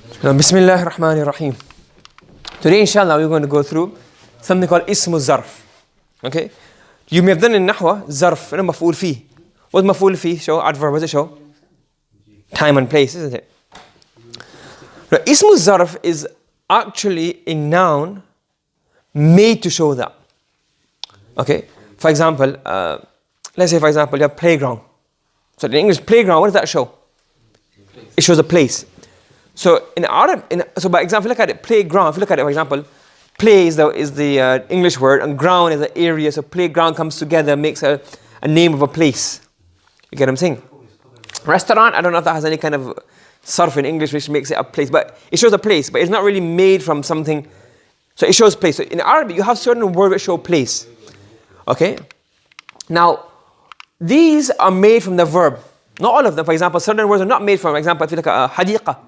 Bismillah ar-Rahman ar-Rahim. Today, inshallah, we're going to go through something called Ismu Zarf. Okay? You may have done in Nahwa, Zarf, and Maf'ul fi. What's Maf'ul fi show? Adverb, what does it show? Time and place, isn't it? Now, Ismu Zarf is actually a noun made to show that. Okay? For example, let's say, for example, you have playground. So in English, playground, what does that show? It shows a place. So in Arab, so by example, look at it, playground. If you look at it, for example, play is the English word, and ground is the area. So playground comes together, makes a name of a place. You get what I'm saying? Restaurant, I don't know if that has any kind of surf in English which makes it a place, but it shows a place, but it's not really made from something. So it shows place. So in Arabic, you have certain words that show place. Okay? Now, these are made from the verb. Not all of them. For example, certain words are not made from, for example, if you look at hadiqa,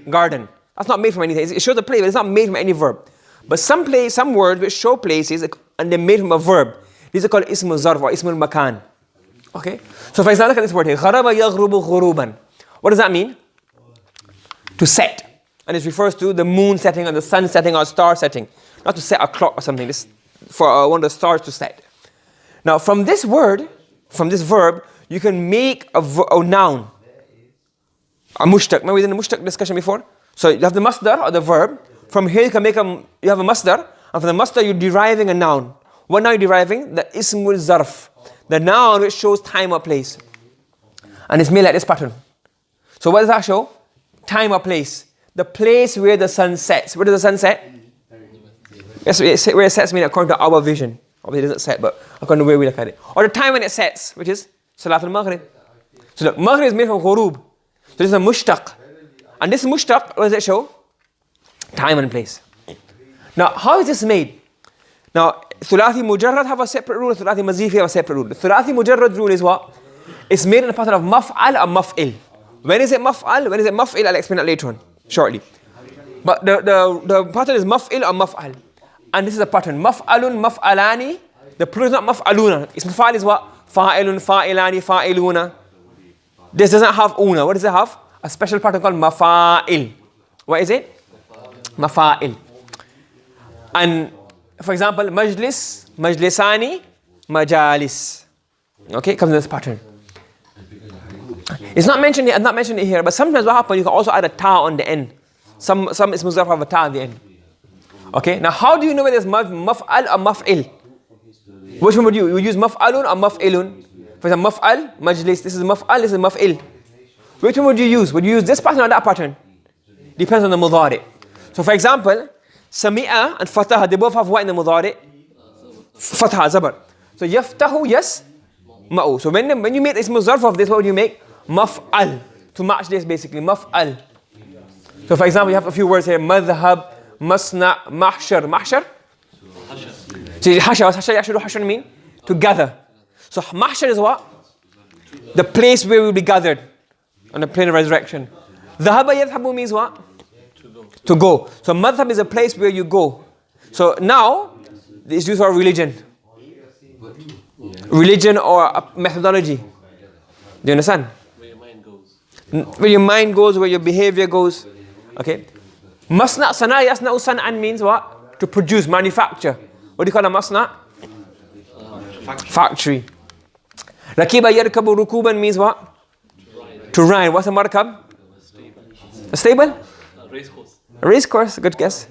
garden. That's not made from anything. It shows a place, but it's not made from any verb. But some words which show places, and they're made from a verb. These are called ismu zarf or ismu makan. Okay? So for example, look at this word here. Gharaba yaghrubu ghuruban. What does that mean? To set. And it refers to the moon setting or the sun setting or star setting. Not to set a clock or something. This for one of the stars to set. Now from this word, from this verb, you can make a noun. A mushtaq. Remember we did the mushtaq discussion before? So you have the masdar or the verb. From here you can you have a masdar. And from the masdar you're deriving a noun. What noun are you deriving? The ismul zarf. The noun which shows time or place. And it's made like this pattern. So what does that show? Time or place. The place where the sun sets. Where does the sun set? Yes, where it sets means according to our vision. Obviously it doesn't set, but according to where we look at it. Or the time when it sets, which is Salatul Maghrib. So look, Maghrib is made from ghurub. So this is a mushtaq. And this mushtaq, what does it show? Time and place. Now, how is this made? Now, Thulathi Mujarrad have a separate rule, Thulathi Mazifi have a separate rule. The Thulathi Mujarrad rule is what? It's made in the pattern of maf'al or maf'il. When is it maf'al? When is it maf'il? I'll explain that later on, shortly. But the pattern is maf'il or maf'al. And this is a pattern. Maf'alun, maf'alani. The plural is not maf'aluna. It's maf'al is what? Fa'ilun, fa'ilani, fa'iluna. This doesn't have una. What does it have? A special pattern called mafa'il. What is it? Mafa'il. And for example, majlis, majlisani, majalis. Okay, comes in this pattern. It's not mentioned here, I'm not mentioning it here, but sometimes what happens, you can also add a ta on the end. Some ismu zarf have a ta at the end. Okay, now how do you know whether it's maf'al or maf'il? Which one would you use maf'alun or maf'ilun? For example, maf'al, majlis, this is maf'al, this is maf'il. Which one would you use? Would you use this pattern or that pattern? Depends on the mudari. So for example, sami'a and fataha, they both have what in the mudari? Fataha, zabar. So yaftahu, yes, ma'u. So when you make this zarf of this, what would you make? Maf'al. To match this basically, maf'al. So for example, you have a few words here, madhhab, masna, mahshar. Mahshar? So hashar mean? To gather. So mahshar is what? The place where we will be gathered on the plane of resurrection. Dhahaba yadhabu means what? To go. So madhab is a place where you go. So now, it's used for religion. Religion or a methodology. Do you understand? Where your mind goes. Where your mind goes, where your behavior goes. Okay. Masna, sana, yasna, san'an means what? To produce, manufacture. What do you call a masna? Factory. Rakiba yarkabu rukuban means what? To ride. What's a markab? A stable? Race course. A race course, good guess.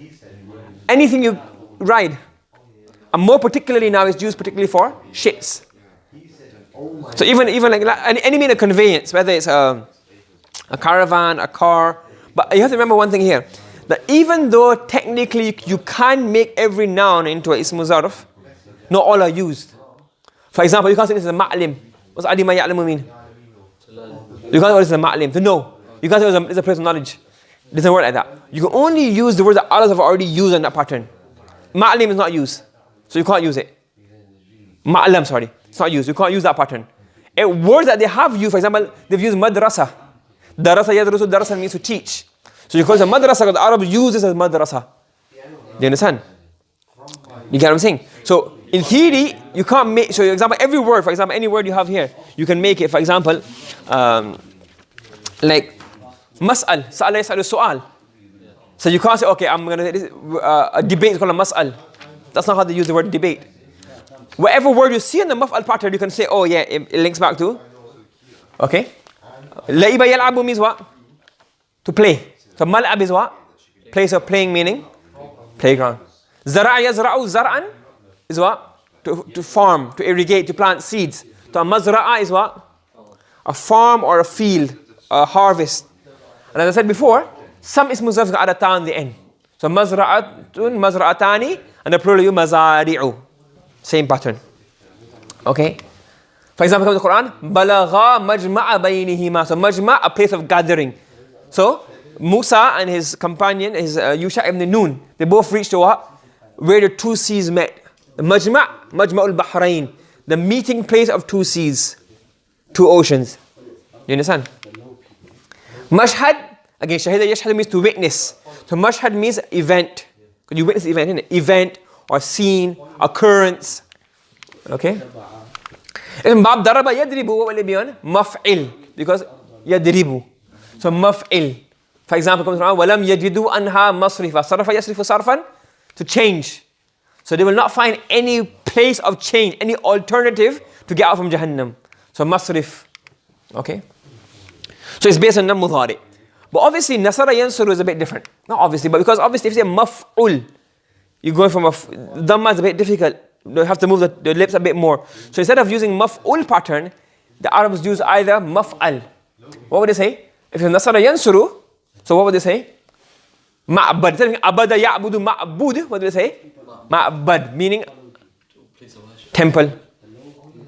Anything you ride. And more particularly now it's used particularly for shits. So even like any mean of conveyance, whether it's a caravan, a car. But you have to remember one thing here. That even though technically you can't make every noun into an ismu zarf, not all are used. For example, you can't say this is a ma'lim. What's alima ya'lamu mean? You can't say this is a ma'lim, to know. You can't say it's a place of knowledge. It doesn't work like that. You can only use the words that others have already used in that pattern. Ma'lim is not used, so you can't use it. Ma'lam, sorry, it's not used. You can't use that pattern. Words that they have used, for example, they've used madrasa. Darasa yadrusu, darasa means to teach. So you call it a madrasa because the Arabs use this as madrasa. Do you understand? You get what I'm saying? So in theory, you can't make, so for example, every word, for example, any word you have here, you can make it, for example, like mas'al, sa'ala yas'alu su'al. So you can't say, okay, I'm going to, a debate is called a mas'al. That's not how they use the word debate. Whatever word you see in the maf'al pattern, you can say, oh yeah, it links back to, okay? La'iba yal'abu means what? To play. So mal'ab is what? Place of playing, meaning playground. Zara'a yazra'u zar'an is what? To farm, to irrigate, to plant seeds. So a mazra'a is what? A farm or a field, a harvest. And as I said before, some ismu zarf got a ta on the end. So mazra'atun, mazra'atani, and the plural mazari'u. Same pattern. Okay? For example, in the Quran, balagha majma'a baynihima. So majma', a place of gathering. So Musa and his companion, his Yusha ibn Nun, they both reached to what? Where the two seas met. The Majma'ul Bahrain, the meeting place of two seas, two oceans. You understand? Mashhad, again, Shahida Yashhad means to witness. So Mashhad means event. Because you witness the event, isn't it? Event or scene, occurrence. Okay? In Bab Daraba Yadribu, what will it be on? Maf'il. Because Yadribu. So Maf'il. For example, comes from Walam Yajidu Anha Masrifa. Sarfa Yasrifu Sarfan, to change. So they will not find any place of change, any alternative to get out from Jahannam. So Masrif. Okay? So it's based on Nam Mudhari. But obviously Nasara Yansuru is a bit different. Not obviously, but because obviously if you say Maf'ul, you're going from a Dhamma is a bit difficult. You have to move the lips a bit more. So instead of using Maf'ul pattern, the Arabs use either Maf'al. What would they say? If it's Nasara Yansuru, so what would they say? Ma'bad. Instead of Abada Ya'budu Ma'bud, what do they say? Ma'bad, meaning temple.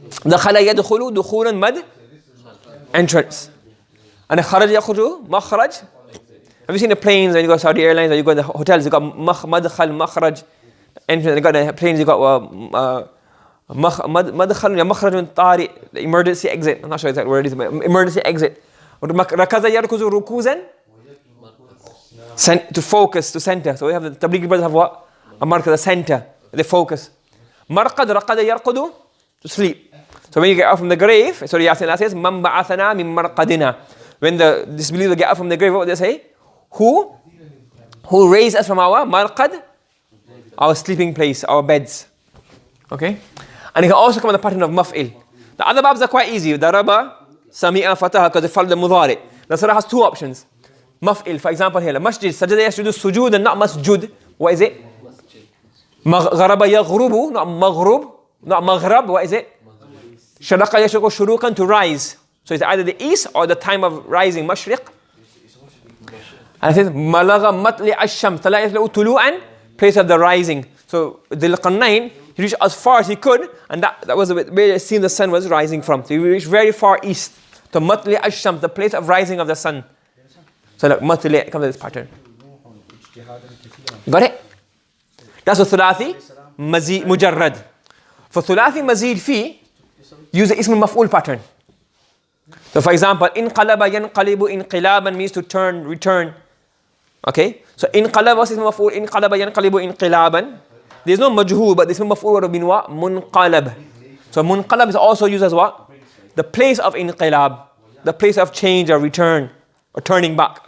Dakhala yadkhulu dukhulan mad, entrance. And kharaj yakhruju makhraj. Have you seen the planes when you go to Saudi Airlines or you go to the hotels, you got madkhal, makhraj, entrance. You got the planes, you got madkhal, makhraj tari, the emergency exit. I'm not sure exactly where it is, but emergency exit. Rakaza yarkuzu rukuzan, to focus, to center. So we have the Tablighi brothers have what? A markaz, the center, they focus. Marqad, raqada yarqudu, to sleep. So when you get out from the grave, sorry, Yasin says, Man ba'athana min marqadina. When the disbeliever get out from the grave, what do they say? Who raised us from our marqad? Our sleeping place, our beds. Okay? And it can also come in the pattern of maf'il. The other babs are quite easy. Daraba, sami'a, fataha, because they follow the mudhari. The surah has two options. Maf'il, for example here, masjid, sajada yasjudu sujud and not masjud. What is it? Gharaba yaghrubu, not maghrub, not maghrab. What is it? Sharaqa yashruqu shuruqan, to rise. So it's either the east or the time of rising, mashriq. And it says, Malagha matli ash-shams, tala yatlu tulu'an, place of the rising. So Dhul Qarnayn, he reached as far as he could, and that was where it seemed the sun was rising from. So he reached very far east to matli ash-shams, the place of rising of the sun. So look, matli comes in this pattern. Got it? That's a thulathi mazid mujarrad. For thulathi mazid fi, use the ism maf'ul pattern. So for example, inqalaba yanqalibu inqilaban means to turn, return. Okay? So inqalaba was ism maf'ul, inqalaba yanqalibu inqilaban. There's no majhul, but the ism maf'ul would have been what? Munqalab. So munqalab is also used as what? The place of inqilab, the place of change or return or turning back.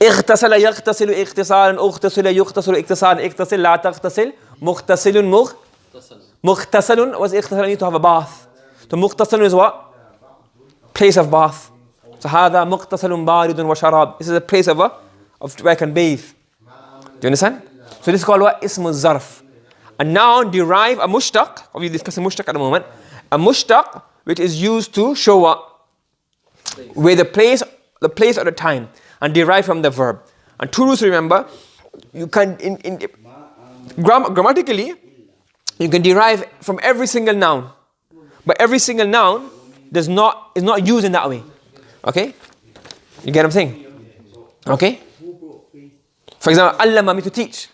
اغتسل يغتسل اغتسالا اغتسل يغتسل اغتسالا اغتسل لا تغتسل مغتسل مغتسل was اغتسل, need to have a bath. So مغتسل is what? Place of bath. So هذا مغتسل بارد وشراب. This is a place of where I can bathe. Do you understand? So this is called what? اسم الظرف. A noun derive a mushtaq. We're discussing mushtaq at the moment. A mushtaq which is used to show what? Where the place or the time, and derive from the verb. And two rules to remember. You can grammatically you can derive from every single noun, but every single noun is not used in that way. Okay? You get what I'm saying? Okay? For example, allama means to teach.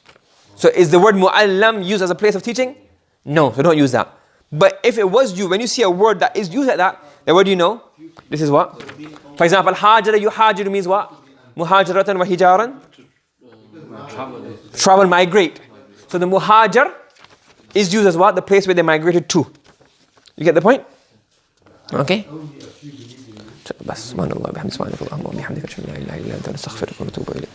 So is the word mu'allam used as a place of teaching? No, so don't use that. But if it was used, when you see a word that is used like that, then what do you know? This is what? For example, hajara yuhajiru means what? Muhajiratan wa hijaran? Travel, migrate. So the muhajir is used as what? The place where they migrated to. You get the point? Okay? بس سبحان الله وبحمده سبحانك اللهم وبحمدك اشهد ان لا اله الا انت نستغفرك ونتوب اليك